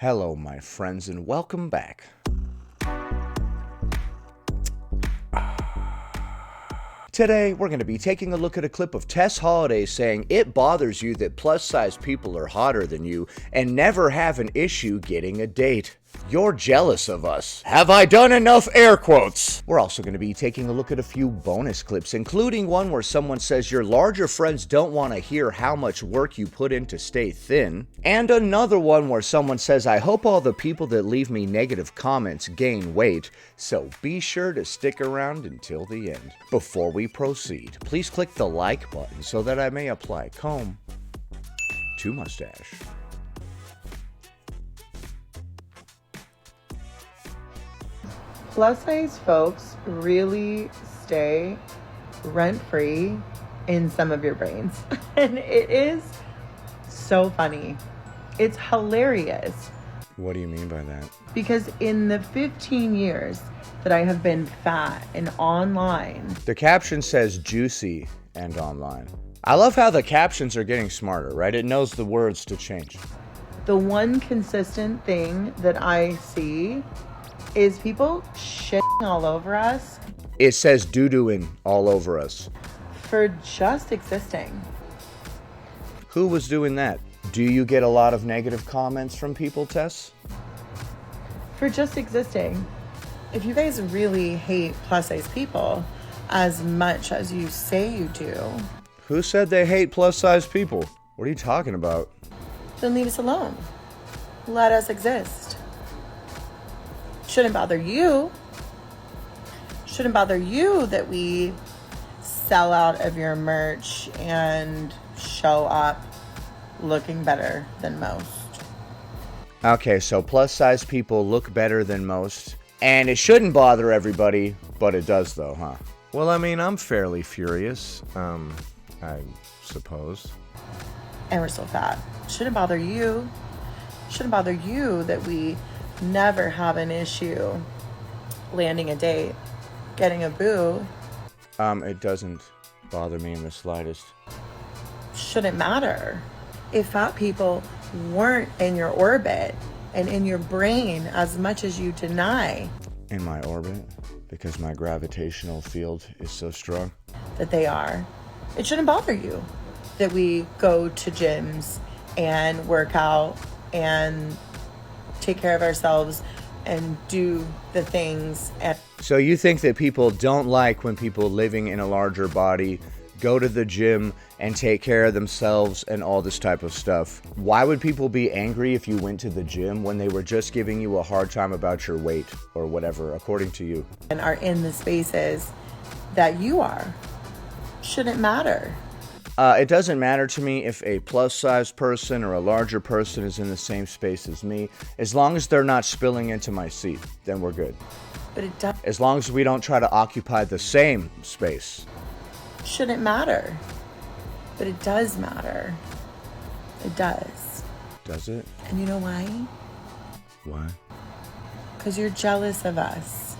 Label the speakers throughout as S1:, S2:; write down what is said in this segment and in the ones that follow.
S1: Hello, my friends, and welcome back. Today, we're going to be taking a look at a clip of Tess Holliday saying it bothers you that plus-size people are hotter than you and never have an issue getting a date. You're jealous of us. Have I done enough air quotes? We're also going to be taking a look at a few bonus clips, including one where someone says your larger friends don't want to hear how much work you put in to stay thin, and another one where someone says, I hope all the people that leave me negative comments gain weight, so be sure to stick around until the end. Before we proceed, please click the like button so that I may apply comb to mustache.
S2: Plus size folks really stay rent-free in some of your brains. And it is so funny. It's hilarious.
S1: What do you mean by that?
S2: Because in the 15 years that I have been fat and online.
S1: The caption says juicy and online. I love how the captions are getting smarter, right? It knows the words to change.
S2: The one consistent thing that I see is people shitting all over us.
S1: It says doo-dooing all over us.
S2: For just existing.
S1: Who was doing that? Do you get a lot of negative comments from people, Tess?
S2: For just existing. If you guys really hate plus size people as much as you say you do.
S1: Who said they hate plus-size people? What are you talking about?
S2: Then leave us alone. Let us exist. Shouldn't bother you. Shouldn't bother you that we sell out of your merch and show up looking better than most.
S1: Okay, so plus-size people look better than most, and it shouldn't bother everybody, but it does though, huh? Well, I mean, I'm fairly furious, I suppose.
S2: And we're so fat. Shouldn't bother you. Shouldn't bother you that we never have an issue landing a date, getting a boo.
S1: It doesn't bother me in the slightest.
S2: Shouldn't matter. If fat people weren't in your orbit and in your brain as much as you deny.
S1: In my orbit? Because my gravitational field is so strong?
S2: That they are. It shouldn't bother you that we go to gyms and work out and take care of ourselves and do the things.
S1: So you think that people don't like when people living in a larger body go to the gym and take care of themselves and all this type of stuff? Why would people be angry if you went to the gym when they were just giving you a hard time about your weight or whatever, according to you?
S2: And are in the spaces that you are. Shouldn't matter.
S1: It doesn't matter to me if a plus-size person or a larger person is in the same space as me. As long as they're not spilling into my seat, then we're good.
S2: But it does.
S1: As long as we don't try to occupy the same space.
S2: Shouldn't matter. But it does matter. It does.
S1: Does it?
S2: And you know why?
S1: Why?
S2: Because you're jealous of us.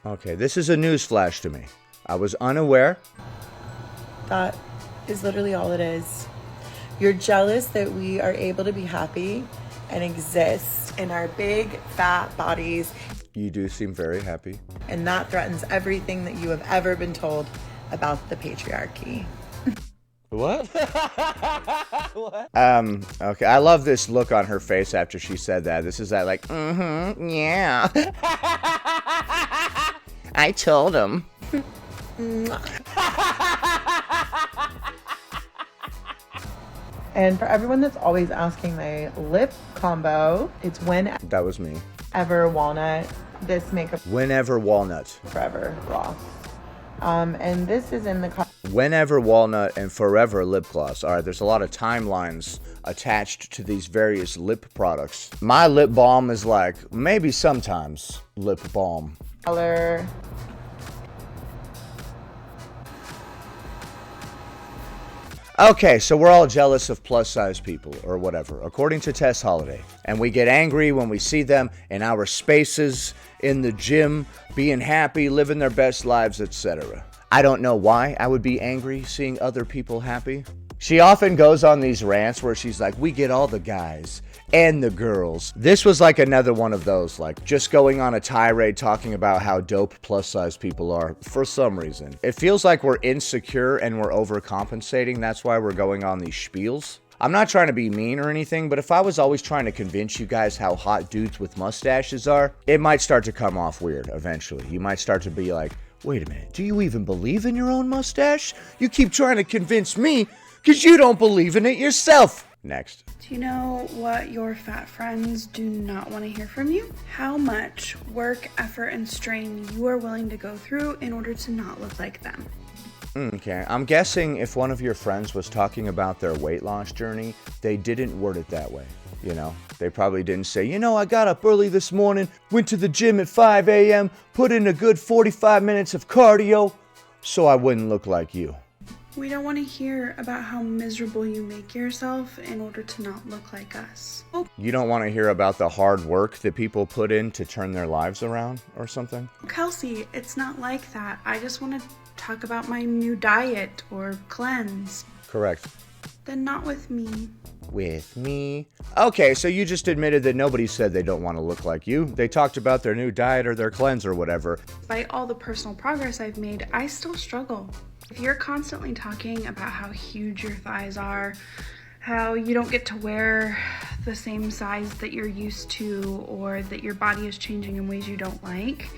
S1: Okay, this is a newsflash to me. I was unaware.
S2: That is literally all it is. You're jealous that we are able to be happy and exist in our big fat bodies.
S1: You do seem very happy.
S2: And that threatens everything that you have ever been told about the patriarchy.
S1: What? What? Okay, I love this look on her face after she said that. This is that like, yeah. I told him.
S2: And for everyone that's always asking my lip combo, it's
S1: That was me.
S2: Whenever Walnut, this makeup
S1: Whenever Walnut.
S2: Forever gloss. And this is in the
S1: Whenever Walnut and Forever lip gloss. All right, there's a lot of timelines attached to these various lip products. My lip balm is like, maybe sometimes lip balm.
S2: color.
S1: Okay, so we're all jealous of plus-size people, or whatever, according to Tess Holliday. And we get angry when we see them in our spaces, in the gym, being happy, living their best lives, etc. I don't know why I would be angry seeing other people happy. She often goes on these rants where she's like, we get all the guys and the girls. This was like another one of those, like just going on a tirade talking about how dope plus size people are for some reason. It feels like we're insecure and we're overcompensating. That's why we're going on these spiels. I'm not trying to be mean or anything, but if I was always trying to convince you guys how hot dudes with mustaches are, it might start to come off weird eventually. You might start to be like, wait a minute, do you even believe in your own mustache? You keep trying to convince me because you don't believe in it yourself. Next.
S3: Do you know what your fat friends do not want to hear from you? How much work, effort, and strain you are willing to go through in order to not look like them.
S1: Okay, I'm guessing if one of your friends was talking about their weight loss journey, they didn't word it that way. You know, they probably didn't say, you know, I got up early this morning, went to the gym at 5 a.m., put in a good 45 minutes of cardio, so I wouldn't look like you.
S3: We don't want to hear about how miserable you make yourself in order to not look like us.
S1: You don't want to hear about the hard work that people put in to turn their lives around or something?
S3: Kelsey, it's not like that. I just want to talk about my new diet or cleanse.
S1: Correct.
S3: Then not with me.
S1: With me? Okay, so you just admitted that nobody said they don't want to look like you. They talked about their new diet or their cleanse or whatever.
S3: Despite all the personal progress I've made, I still struggle. If you're constantly talking about how huge your thighs are, how you don't get to wear the same size that you're used to, or that your body is changing in ways you don't like.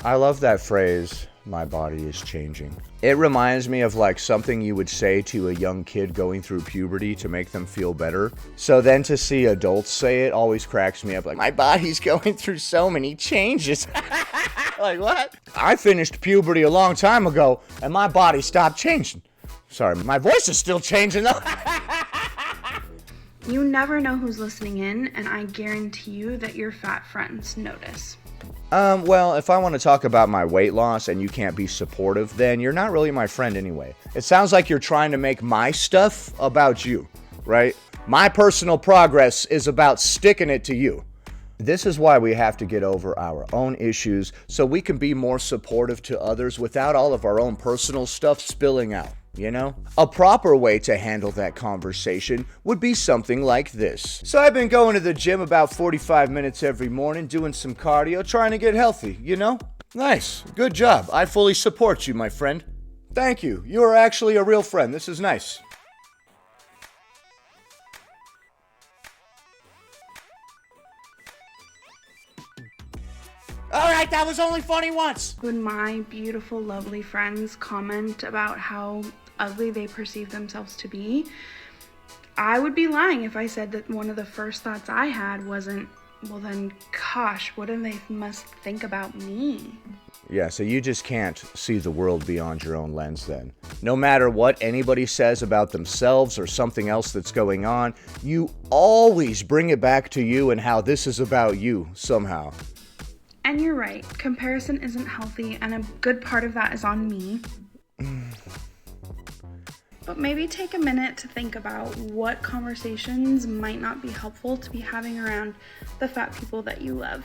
S1: I love that phrase, my body is changing. It reminds me of like something you would say to a young kid going through puberty to make them feel better. So then to see adults say it always cracks me up, like, my body's going through so many changes. Like, what? I finished puberty a long time ago and my body stopped changing. Sorry, my voice is still changing though.
S3: You never know who's listening in, and I guarantee you that your fat friends notice.
S1: Well, if I want to talk about my weight loss and you can't be supportive, then you're not really my friend anyway. It sounds like you're trying to make my stuff about you, right? My personal progress is about sticking it to you. This is why we have to get over our own issues so we can be more supportive to others without all of our own personal stuff spilling out. You know? A proper way to handle that conversation would be something like this. So I've been going to the gym about 45 minutes every morning, doing some cardio, trying to get healthy, you know? Nice. Good job. I fully support you, my friend. Thank you. You are actually a real friend. This is nice. Alright, that was only funny once.
S3: When my beautiful, lovely friends comment about how ugly they perceive themselves to be, I would be lying if I said that one of the first thoughts I had wasn't, well then, gosh, what do they must think about me?
S1: Yeah, so you just can't see the world beyond your own lens then. No matter what anybody says about themselves or something else that's going on, you always bring it back to you and how this is about you somehow.
S3: And you're right, comparison isn't healthy, and a good part of that is on me. But maybe take a minute to think about what conversations might not be helpful to be having around the fat people that you love.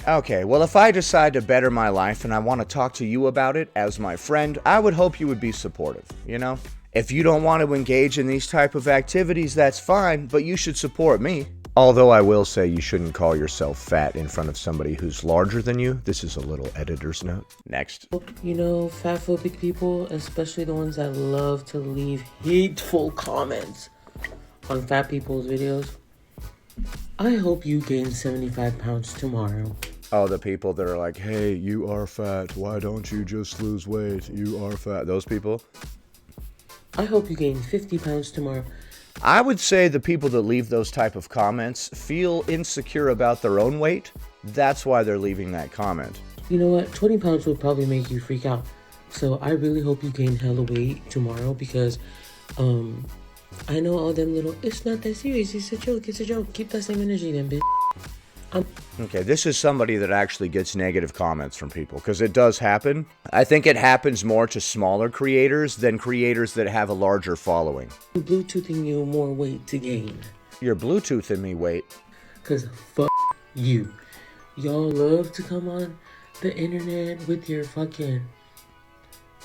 S1: Okay, well, if I decide to better my life and I want to talk to you about it as my friend, I would hope you would be supportive, you know? If you don't want to engage in these type of activities, that's fine, but you should support me. Although I will say you shouldn't call yourself fat in front of somebody who's larger than you. This is a little editor's note. Next.
S4: You know, fat-phobic people, especially the ones that love to leave hateful comments on fat people's videos, I hope you gain 75 pounds tomorrow.
S1: Oh, the people that are like, hey, you are fat. Why don't you just lose weight? You are fat. Those people?
S4: I hope you gain 50 pounds tomorrow.
S1: I would say the people that leave those type of comments feel insecure about their own weight. That's why they're leaving that comment.
S4: You know what? 20 pounds would probably make you freak out. So I really hope you gain hella weight tomorrow because I know all them little, it's not that serious, it's a joke, it's a joke. Keep that same energy then, bitch.
S1: Okay, this is somebody that actually gets negative comments from people, because it does happen. I think it happens more to smaller creators than creators that have a larger following.
S4: I'm Bluetoothing you more weight to gain.
S1: You're Bluetoothing me weight.
S4: Because fuck you. Y'all love to come on the internet with your fucking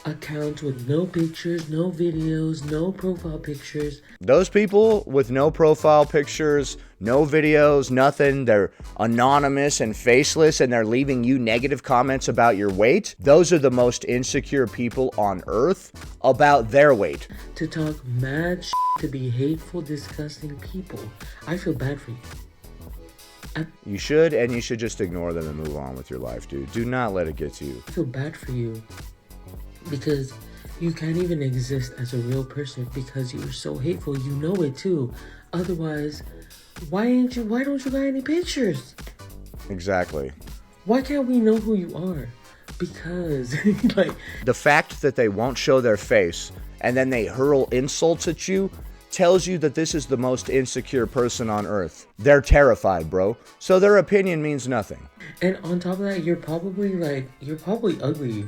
S4: accounts with no pictures, no videos, no profile pictures.
S1: Those people with no profile pictures, no videos, nothing, they're anonymous and faceless, and they're leaving you negative comments about your weight. Those are the most insecure people on earth about their weight.
S4: To talk mad shit, to be hateful, disgusting people. I feel bad for you.
S1: You should, and you should just ignore them and move on with your life, dude. Do not let it get to you.
S4: I feel bad for you because you can't even exist as a real person because you were so hateful. You know it too. Otherwise, why don't you got any pictures?
S1: Exactly.
S4: Why can't we know who you are? Because like
S1: the fact that they won't show their face and then they hurl insults at you tells you that this is the most insecure person on earth. They're terrified, bro. So their opinion means nothing.
S4: And on top of that, you're probably ugly.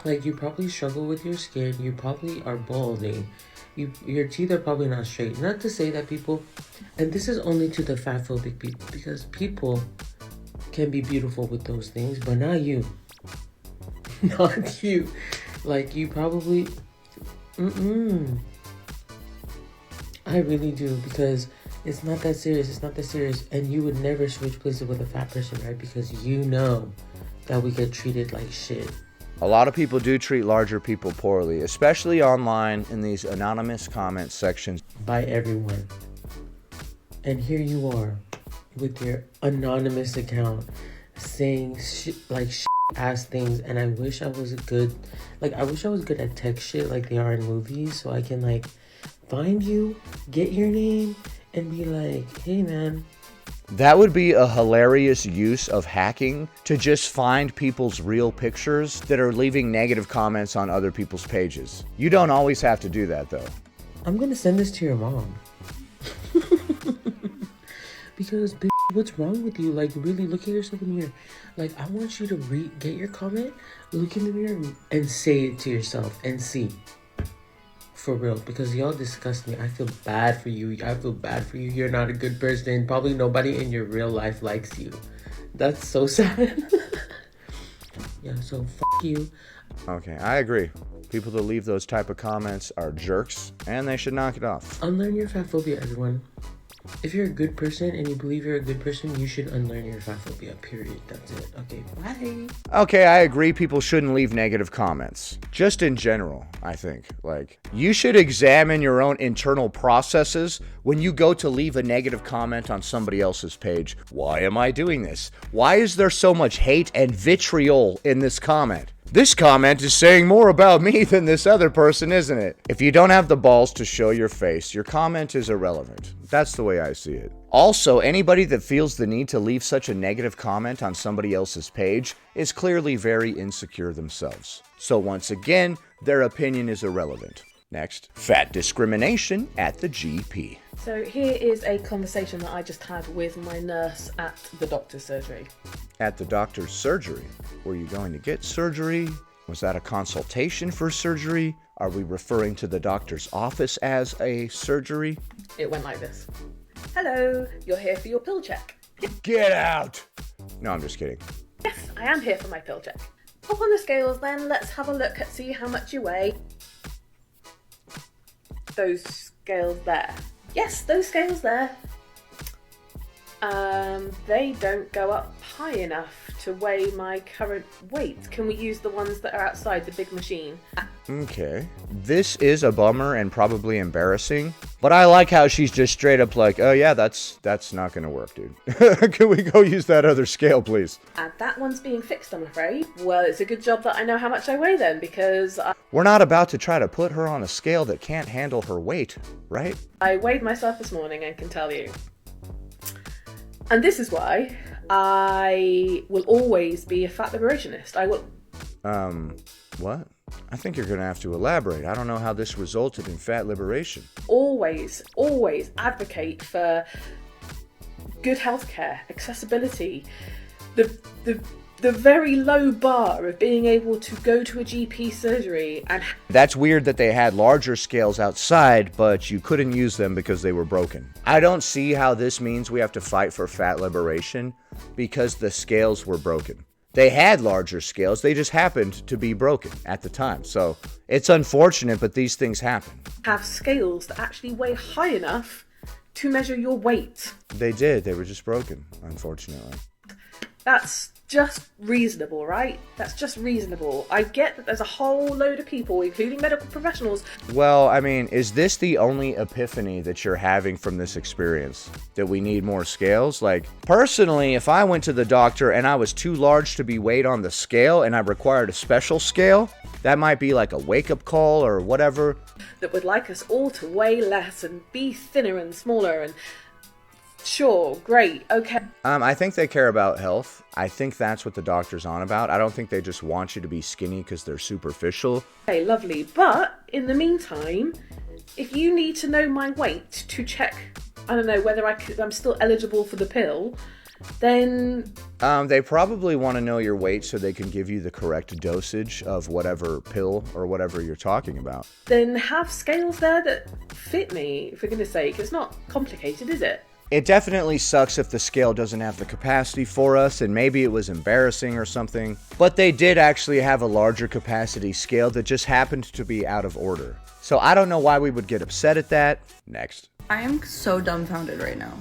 S4: Like, you probably struggle with your skin. You probably are balding. Your teeth are probably not straight. Not to say that people, and this is only to the fat phobic people, because people can be beautiful with those things, but not you. Not you. Like, you probably, I really do, because it's not that serious. And you would never switch places with a fat person, right? Because you know that we get treated like shit.
S1: A lot of people do treat larger people poorly, especially online in these anonymous comment sections.
S4: By everyone. And here you are with your anonymous account saying ass things. And I wish I was good at tech shit like they are in movies, so I can like find you, get your name, and be like, hey man.
S1: That would be a hilarious use of hacking, to just find people's real pictures that are leaving negative comments on other people's pages. You don't always have to do that though.
S4: I'm gonna send this to your mom. Because bitch, what's wrong with you? Like, really look at yourself in the mirror. Like, I want you to get your comment, look in the mirror, and say it to yourself and see. For real, because y'all disgust me. I feel bad for you. You're not a good person. Probably nobody in your real life likes you. That's so sad. Yeah, so fuck you.
S1: Okay, I agree. People that leave those type of comments are jerks, and they should knock it off.
S4: Unlearn your fat phobia, everyone. If you're a good person and you believe you're a good person, you should unlearn your fat phobia, period. That's it. Okay, bye.
S1: Okay, I agree people shouldn't leave negative comments. Just in general, I think. Like, you should examine your own internal processes when you go to leave a negative comment on somebody else's page. Why am I doing this? Why is there so much hate and vitriol in this comment? This comment is saying more about me than this other person, isn't it? If you don't have the balls to show your face, your comment is irrelevant. That's the way I see it. Also, anybody that feels the need to leave such a negative comment on somebody else's page is clearly very insecure themselves. So once again, their opinion is irrelevant. Next, fat discrimination at the GP.
S5: So here is a conversation that I just had with my nurse at the doctor's surgery.
S1: At the doctor's surgery? Were you going to get surgery? Was that a consultation for surgery? Are we referring to the doctor's office as a surgery?
S5: It went like this. Hello, you're here for your pill check.
S1: Get out! No, I'm just kidding.
S5: Yes, I am here for my pill check. Hop on the scales then, let's have a look at see how much you weigh. Those scales there. Yes, those scales there. They don't go up high enough to weigh my current weight. Can we use the ones that are outside the big machine?
S1: Okay. This is a bummer and probably embarrassing, but I like how she's just straight up like, oh yeah, that's not gonna work, dude. Can we go use that other scale, please?
S5: And that one's being fixed, I'm afraid. Well, it's a good job that I know how much I weigh then, because
S1: We're not about to try to put her on a scale that can't handle her weight, right?
S5: I weighed myself this morning and can tell you. And this is why I will always be a fat liberationist. I will...
S1: What? I think you're gonna have to elaborate. I don't know how this resulted in fat liberation.
S5: Always advocate for good healthcare, accessibility, the very low bar of being able to go to a GP surgery and...
S1: That's weird that they had larger scales outside, but you couldn't use them because they were broken. I don't see how this means we have to fight for fat liberation because the scales were broken. They had larger scales, they just happened to be broken at the time. So it's unfortunate, but these things happen.
S5: Have scales that actually weigh high enough to measure your weight.
S1: They did, they were just broken, unfortunately.
S5: That's just reasonable, right? That's just reasonable. I get that there's a whole load of people, including medical professionals.
S1: Well, I mean, is this the only epiphany that you're having from this experience? That we need more scales? Like, personally, if I went to the doctor and I was too large to be weighed on the scale and I required a special scale, that might be like a wake-up call or whatever.
S5: That would like us all to weigh less and be thinner and smaller and... Sure, great, okay.
S1: I think they care about health. I think that's what the doctor's on about. I don't think they just want you to be skinny because they're superficial.
S5: Okay, lovely. But in the meantime, if you need to know my weight to check, I don't know, whether I'm still eligible for the pill, then...
S1: They probably want to know your weight so they can give you the correct dosage of whatever pill or whatever you're talking about.
S5: Then have scales there that fit me, for goodness sake. It's not complicated, is it?
S1: It definitely sucks if the scale doesn't have the capacity for us, and maybe it was embarrassing or something. But they did actually have a larger capacity scale that just happened to be out of order. So I don't know why we would get upset at that. Next.
S2: I am so dumbfounded right now.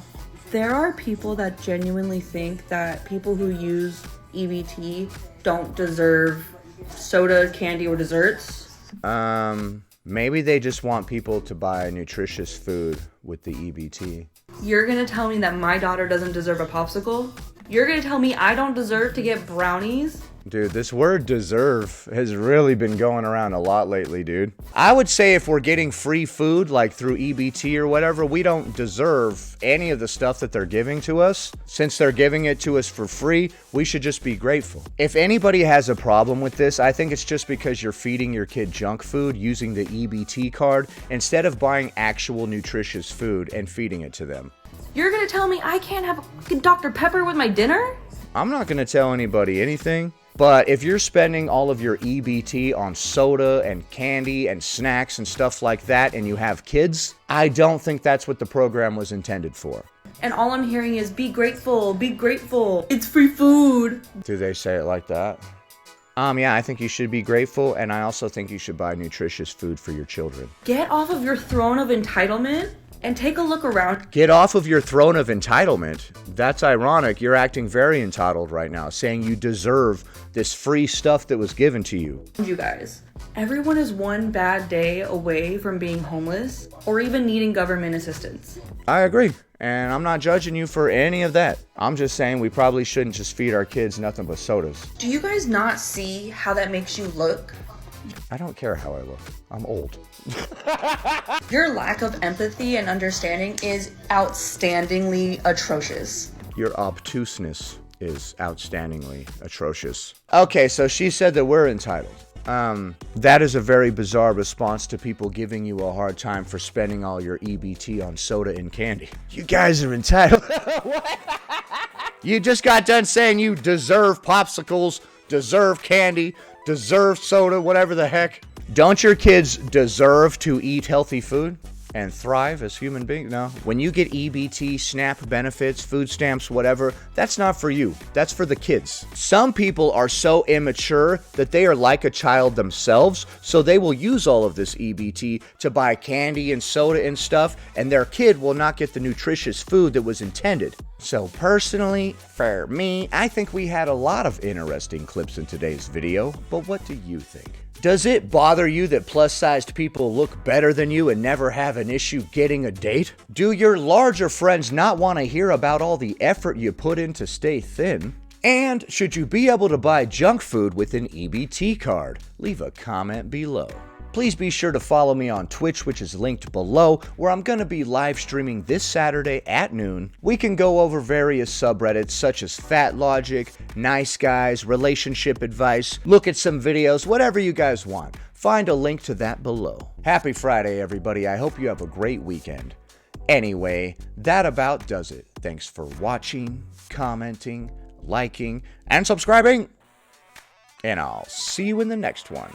S2: There are people that genuinely think that people who use EBT don't deserve soda, candy, or desserts.
S1: Maybe they just want people to buy nutritious food with the EBT.
S2: You're gonna tell me that my daughter doesn't deserve a popsicle? You're gonna tell me I don't deserve to get brownies?
S1: Dude, this word deserve has really been going around a lot lately, dude. I would say if we're getting free food, like through EBT or whatever, we don't deserve any of the stuff that they're giving to us. Since they're giving it to us for free, we should just be grateful. If anybody has a problem with this, I think it's just because you're feeding your kid junk food using the EBT card instead of buying actual nutritious food and feeding it to them.
S2: You're gonna tell me I can't have Dr. Pepper with my dinner?
S1: I'm not gonna tell anybody anything. But if you're spending all of your EBT on soda and candy and snacks and stuff like that and you have kids, I don't think that's what the program was intended for.
S2: And all I'm hearing is be grateful, it's free food.
S1: Do they say it like that? Yeah, I think you should be grateful, and I also think you should buy nutritious food for your children.
S2: Get off of your throne of entitlement and take a look around.
S1: Get off of your throne of entitlement. That's ironic. You're acting very entitled right now, saying you deserve this free stuff that was given to you.
S2: You guys, everyone is one bad day away from being homeless or even needing government assistance.
S1: I agree, and I'm not judging you for any of that. I'm just saying we probably shouldn't just feed our kids nothing but sodas.
S2: Do you guys not see how that makes you look?
S1: I don't care how I look. I'm old.
S2: Your lack of empathy and understanding is outstandingly atrocious.
S1: Your obtuseness is outstandingly atrocious. Okay, so she said that we're entitled. That is a very bizarre response to people giving you a hard time for spending all your EBT on soda and candy. You guys are entitled. What? You just got done saying you deserve popsicles, deserve candy, deserve soda, whatever the heck. Don't your kids deserve to eat healthy food and thrive as human beings? No. When you get EBT, SNAP benefits, food stamps, whatever, that's not for you. That's for the kids. Some people are so immature that they are like a child themselves, so they will use all of this EBT to buy candy and soda and stuff, and their kid will not get the nutritious food that was intended. So personally, for me, I think we had a lot of interesting clips in today's video, but what do you think? Does it bother you that plus-sized people look better than you and never have an issue getting a date? Do your larger friends not want to hear about all the effort you put in to stay thin? And should you be able to buy junk food with an EBT card? Leave a comment below. Please be sure to follow me on Twitch, which is linked below, where I'm going to be live streaming this Saturday at noon. We can go over various subreddits such as Fat Logic, Nice Guys, relationship advice, look at some videos, whatever you guys want. Find a link to that below. Happy Friday, everybody. I hope you have a great weekend. Anyway, that about does it. Thanks for watching, commenting, liking, and subscribing. And I'll see you in the next one.